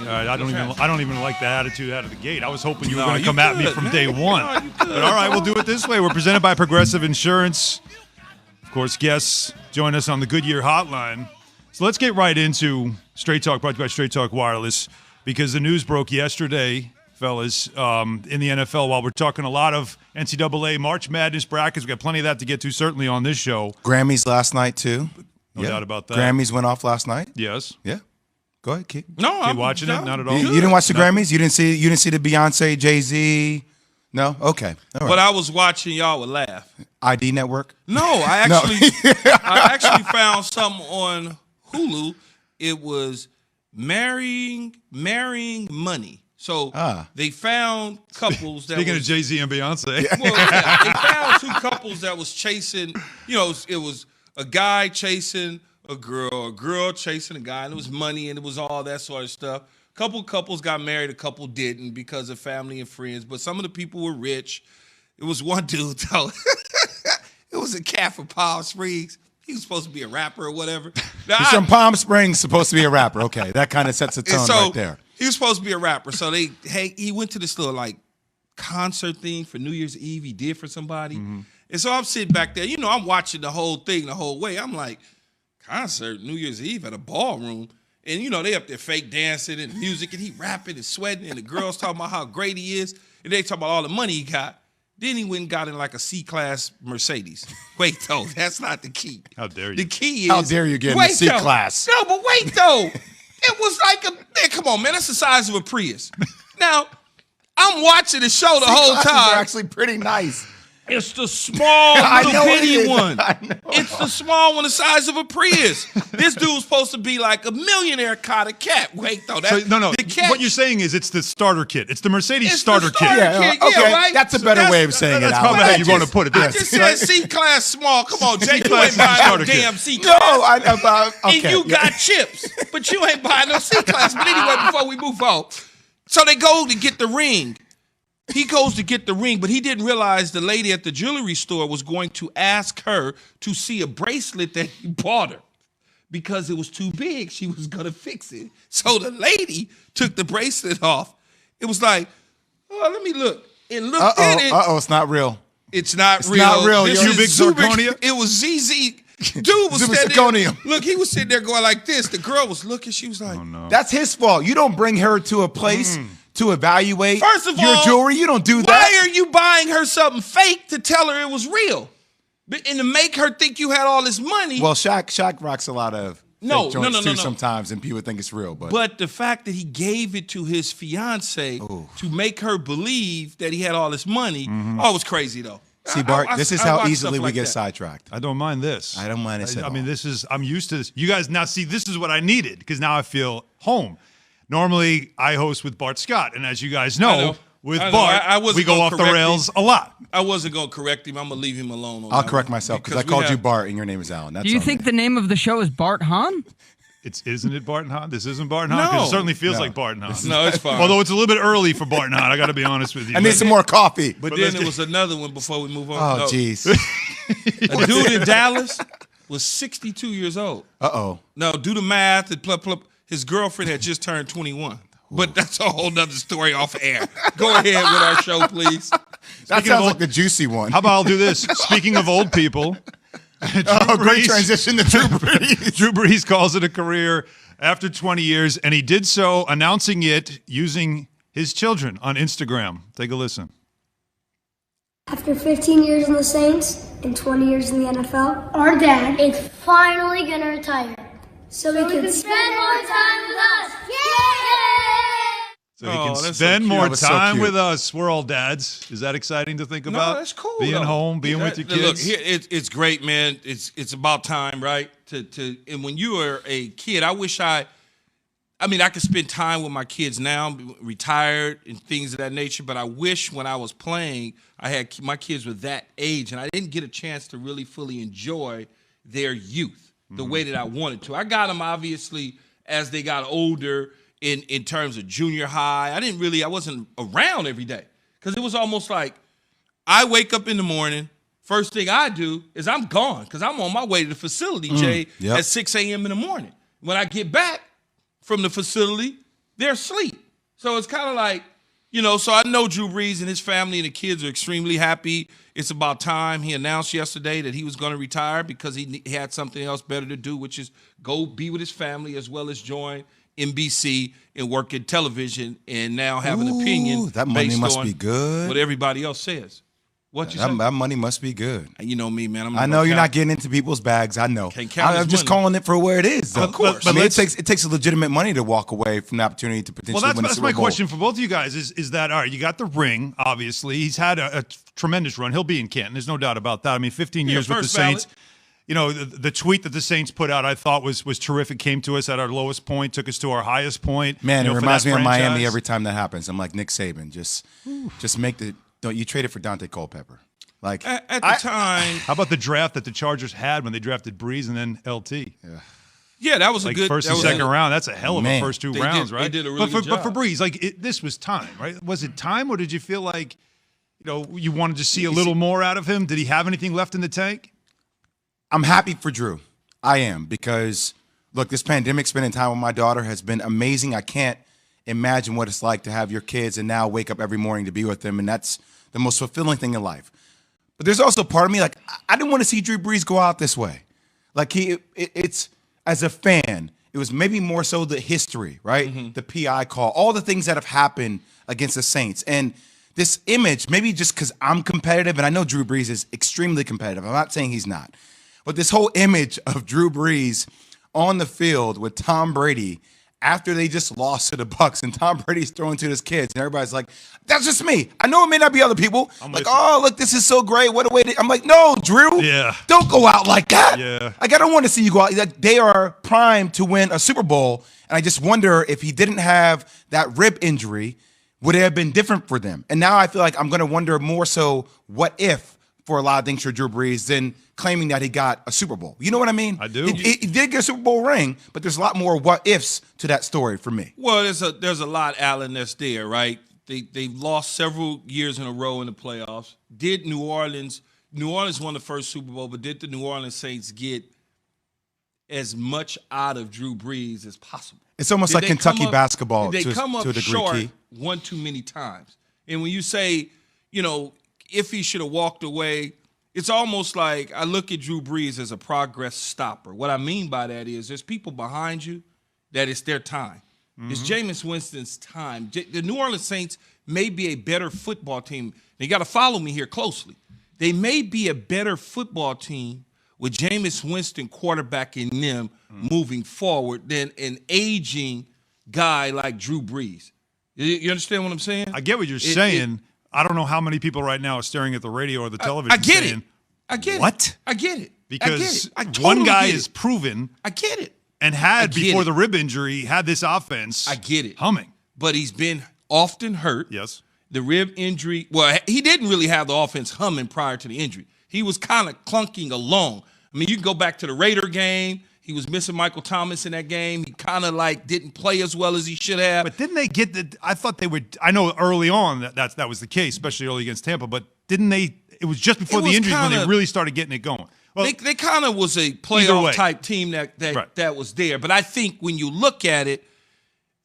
I don't even like the attitude out of the gate. I was hoping you were going to come at me from day one. But all right, we'll do it this way. We're presented by Progressive Insurance. Of course, guests join us on the Goodyear Hotline. So let's get right into Straight Talk, brought to you by Straight Talk Wireless, because the news broke yesterday, fellas, in the NFL. While we're talking a lot of NCAA March Madness brackets, we've got plenty of that to get to, certainly on this show. Grammys last night, too. No doubt about that. Grammys went off last night. Yes. Yeah. Go ahead, keep. No, I'm watching it. Not at all. You didn't watch the Grammys? You didn't see the Beyonce, Jay-Z? No? Okay. All right. But I was watching, y'all would laugh. ID Network? No, I actually found something on Hulu. It was marrying money. So they found couples that Speaking of Jay-Z and Beyonce. Well, yeah, they found two couples that was chasing, it was a guy chasing a girl chasing a guy, and it was money and it was all that sort of stuff. Couple couples got married, a couple didn't because of family and friends, but some of the people were rich. It was one dude, though. It was a cat from Palm Springs. He was supposed to be a rapper or whatever. Now, He's from Palm Springs, supposed to be a rapper. Okay, that kind of sets a tone right there. He was supposed to be a rapper. So he went to this little concert thing for New Year's Eve. He did for somebody. Mm-hmm. And so I'm sitting back there. I'm watching the whole thing the whole way. I'm like, concert New Year's Eve at a ballroom. And, they up there fake dancing and music, and he rapping and sweating, and the girls talking about how great he is, and they talking about all the money he got. Then he went and got in like a C-class Mercedes. Wait, though, that's not the key. How dare you? The key is... How dare you get in the C-class? No, but wait, though. It was like man, come on, man. That's the size of a Prius. Now, I'm watching the show the whole time. Are actually pretty nice. It's the small little bitty one. It's the small one the size of a Prius. This dude's supposed to be like a millionaire caught a cat. Wait, though. No. What you're saying is it's the starter kit. It's the Mercedes starter kit. Yeah, okay. Right? That's a better way of saying it. That's probably how you want to put it. I just said C-class small. Come on, Jay. You ain't buying no damn C-class. No, okay. And you got chips, but you ain't buying no C-class. But anyway, before we move on. So they go to get the ring. He goes to get the ring, but he didn't realize the lady at the jewelry store was going to ask her to see a bracelet that he bought her because it was too big. She was going to fix it. So the lady took the bracelet off. It was like, let me look. And looked at it. It's not real. It's not real. Not real. This Cubic zirconia? It was ZZ. Dude was standing there. Look, he was sitting there going like this. The girl was looking. She was like, oh, no. That's his fault. You don't bring her to a place to evaluate First of your all, jewelry. You don't do that. Why are you buying her something fake to tell her it was real? And to make her think you had all this money. Well, Shaq rocks a lot of fake joints too sometimes, and people think it's real. But the fact that he gave it to his fiance to make her believe that he had all this money, it was crazy, though. See, Bart, this is how easily we get sidetracked. I don't mind this. I don't mind this at all. I mean, I'm used to this. You guys, now see, this is what I needed because now I feel home. Normally, I host with Bart Scott, and as you guys know with Bart, we go off the rails a lot. I wasn't going to correct him. I'm going to leave him alone. I'll correct myself because I called you Bart, and your name is Alan. Do you think the name of the show is Bart Hahn? Isn't it Bart and Hahn? This isn't Bart and Hahn? No. It certainly feels like Bart and Hahn. No, it's fine. Although it's a little bit early for Bart and Hahn, I got to be honest with you. I need some more coffee. But then there was another one before we move on. Oh, jeez. A dude in Dallas was 62 years old. Uh-oh. No, do the math. His girlfriend had just turned 21. But that's a whole nother story off air. Go ahead with our show, please. That sounds like the juicy one. How about I'll do this? Speaking of old people. Great transition to Drew Brees. Drew Brees calls it a career after 20 years, and he did so announcing it using his children on Instagram. Take a listen. After 15 years in the Saints and 20 years in the NFL, our dad is finally going to retire. So we can spend more time with us. So he can spend more time with us. We're all dads. Is that exciting to think about? No, that's cool. Being home, being with your kids. Look, it's great, man. It's about time, right? And when you are a kid, I could spend time with my kids now, retired and things of that nature. But I wish when I was playing, my kids were that age, and I didn't get a chance to really fully enjoy their youth the way that I wanted to. I got them obviously as they got older in terms of junior high. I wasn't around every day because it was almost like I wake up in the morning. First thing I do is I'm gone because I'm on my way to the facility, Jay, at 6 a.m. in the morning. When I get back from the facility, they're asleep. So it's kind of like, so I know Drew Brees and his family and the kids are extremely happy. It's about time. He announced yesterday that he was going to retire because he had something else better to do, which is go be with his family as well as join NBC and work in television and now have an opinion that money based must on be good. what everybody else says. What you say? That money must be good. You know me, man. I know you're not getting into people's bags. I know. I'm just calling it for where it is. Though. Of course. I mean, it takes a legitimate money to walk away from the opportunity to potentially win a that's Super my Bowl. question for both of you guys is that, all right, you got the ring, obviously. He's had a tremendous run. He'll be in Canton. There's no doubt about that. I mean, 15 years with the Saints. The tweet that the Saints put out, I thought was terrific. Came to us at our lowest point, took us to our highest point. Man, it reminds me of Miami every time that happens. I'm like Nick Saban. Just make don't you trade it for Dante Culpepper. Like at the time. How about the draft that the Chargers had when they drafted Brees and then LT? Yeah, that was like a good first and second round. That's a hell of a first two rounds, right? They did a really good job. But for Brees, this was time, right? Was it time, or did you feel like you wanted to see a little more out of him? Did he have anything left in the tank? I'm happy for Drew. I am, because look, this pandemic, spending time with my daughter has been amazing. I can't imagine what it's like to have your kids and now wake up every morning to be with them, and that's the most fulfilling thing in life. But there's also part of me, like, I didn't want to see Drew Brees go out this way. Like, it's as a fan, it was maybe more so the history, right? Mm-hmm. The PI call, all the things that have happened against the Saints. And this image, maybe just because I'm competitive, and I know Drew Brees is extremely competitive. I'm not saying he's not. But this whole image of Drew Brees on the field with Tom Brady after they just lost to the Bucs, and Tom Brady's throwing to his kids, and everybody's like, that's just me. I know it may not be other people. Like, oh, look, this is so great. What a way to... I'm like, no, Drew. Don't go out like that. Like, I don't want to see you go out. Like, they are primed to win a Super Bowl, and I just wonder if he didn't have that rib injury, would it have been different for them? And now I feel like I'm going to wonder more so what if for a lot of things for Drew Brees than claiming that he got a Super Bowl. You know what I mean? I do. He did get a Super Bowl ring, but there's a lot more what ifs to that story for me. Well, there's a lot, Alan, that's there, right? They've lost several years in a row in the playoffs. Did New Orleans won the first Super Bowl, but did the New Orleans Saints get as much out of Drew Brees as possible? It's almost like Kentucky basketball to a degree. They come up short Key. one too many times. And when you say, if he should have walked away, it's almost like I look at Drew Brees as a progress stopper. What I mean by that is there's people behind you that it's their time. Mm-hmm. It's Jameis Winston's time. The New Orleans Saints may be a better football team. You got to follow me here closely. They may be a better football team with Jameis Winston quarterbacking them moving forward than an aging guy like Drew Brees. You understand what I'm saying? I get what you're saying. I don't know how many people right now are staring at the radio or the television. I get saying, it. I get what? it. I get it. Because I totally one guy is proven. I get it. And before the rib injury, had this offense. I get it. Humming. But he's been often hurt. Yes. The rib injury. Well, he didn't really have the offense humming prior to the injury. He was kind of clunking along. I mean, you can go back to the Raider game. He was missing Michael Thomas in that game. He kind of didn't play as well as he should have. But didn't they get I thought they would. I know early on that was the case, especially early against Tampa. But didn't they? It was just before the injuries when they really started getting it going. Well, they kind of was a playoff type team that was there. But I think when you look at it,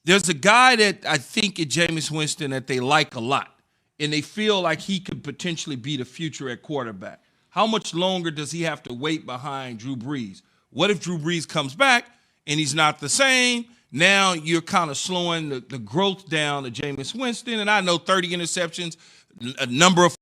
there's a guy that I think at Jameis Winston that they like a lot, and they feel like he could potentially be the future at quarterback. How much longer does he have to wait behind Drew Brees? What if Drew Brees comes back and he's not the same? Now you're kind of slowing the growth down to Jameis Winston. And I know 30 interceptions, a number of